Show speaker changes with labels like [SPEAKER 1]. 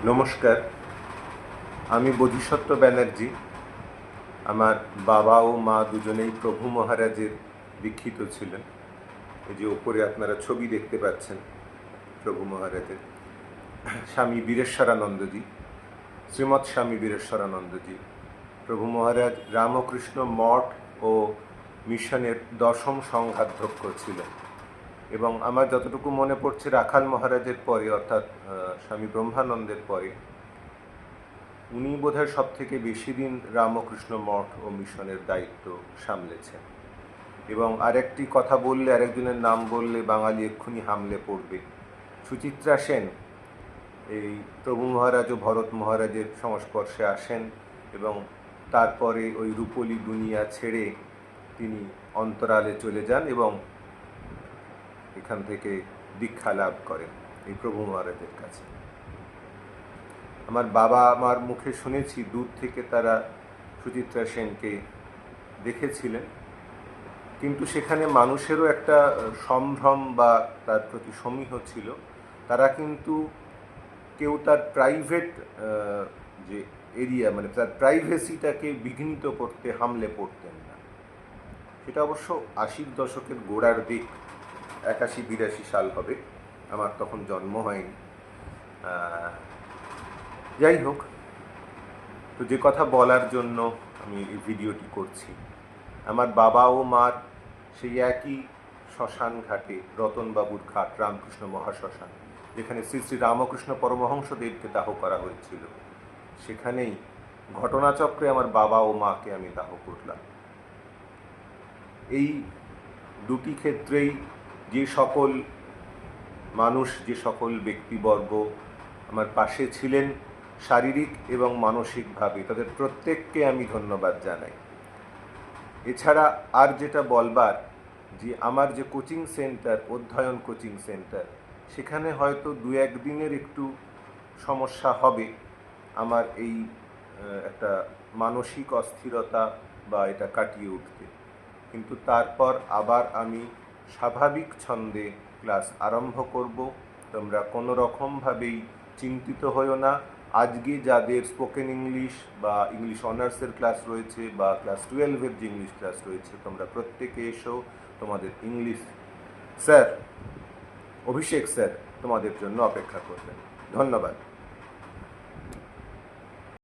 [SPEAKER 1] নমস্কার, আমি বোধিসত্ত্ব ব্যানার্জি। আমার বাবা ও মা দুজনেই প্রভু মহারাজের দীক্ষিত ছিলেন। এই যে ওপরে আপনারা ছবি দেখতে পাচ্ছেন প্রভু মহারাজের। স্বামী বীরেশ্বরানন্দজি, শ্রীমৎ স্বামী বীরেশ্বরানন্দজি। প্রভু মহারাজ রামকৃষ্ণ মঠ ও মিশনের 10ম সংঘাধ্যক্ষ ছিলেন এবং আমার যতটুকু মনে পড়ছে রাখাল মহারাজের পরে, অর্থাৎ স্বামী ব্রহ্মানন্দের পরে উনি বোধহয় সব থেকে বেশি দিন রামকৃষ্ণ মঠ ও মিশনের দায়িত্ব সামলেছেন। এবং আরেকটি কথা বললে, আরেকজনের নাম বললে বাঙালি এক্ষুনি হামলে পড়বে। সুচিত্রা সেন এই প্রভু মহারাজ ও ভরত মহারাজের সংস্পর্শে আসেন এবং তারপরে ওই রূপলী দুনিয়া ছেড়ে তিনি অন্তরালে চলে যান এবং এখান থেকে দীক্ষা লাভ করেন এই প্রভু মহারাজের কাছে। আমার বাবা আমার মুখে শুনেছি দূর থেকে তারা সুচিত্রা সেনকে দেখেছিলেন, কিন্তু সেখানে মানুষেরও একটা সম্ভ্রম বা তার প্রতি সমীহ ছিল। তারা কিন্তু কেউ তার প্রাইভেট যে এরিয়া, মানে তার প্রাইভেসিটাকে বিঘ্নিত করতে হামলে পড়তেন না। সেটা অবশ্য 80-র দশকের গোড়ার দিক, 81-82 সাল হবে, আমার তখন জন্ম হয়নি। যাই হোক, তো যে কথা বলার জন্য আমি এই ভিডিওটি করছি, আমার বাবা ও মার সেই একই শ্মশান ঘাটে, রতনবাবুর ঘাট, রামকৃষ্ণ মহাশ্মশান, যেখানে শ্রী শ্রী রামকৃষ্ণ পরমহংসদেবকে দাহ করা হয়েছিল, সেখানেই ঘটনাচক্রে আমার বাবা ও মাকে আমি দাহ করলাম। এই দুটি ক্ষেত্রেই যে সকল মানুষ, যে সকল ব্যক্তিবর্গ আমার পাশে ছিলেন শারীরিক এবং মানসিকভাবে, তাদের প্রত্যেককে আমি ধন্যবাদ জানাই। এছাড়া আর যেটা বলবার, যে আমার যে কোচিং সেন্টার, অধ্যয়ন কোচিং সেন্টার, সেখানে হয়তো 2-1 দিনের একটু সমস্যা হবে আমার এই একটা মানসিক অস্থিরতা বা এটা কাটিয়ে উঠতে, কিন্তু তারপর আবার আমি স্বাভাবিক ছন্দে ক্লাস আরম্ভ করব। তোমরা কোনো রকমভাবেই চিন্তিত হও না। আজকে যাদের স্পোকেন ইংলিশ বা ইংলিশ অনার্সের ক্লাস রয়েছে বা ক্লাস 12-এর যে ইংলিশ ক্লাস রয়েছে, তোমরা প্রত্যেকে এসো। তোমাদের ইংলিশ স্যার, অভিষেক স্যার তোমাদের জন্য অপেক্ষা করবেন। ধন্যবাদ।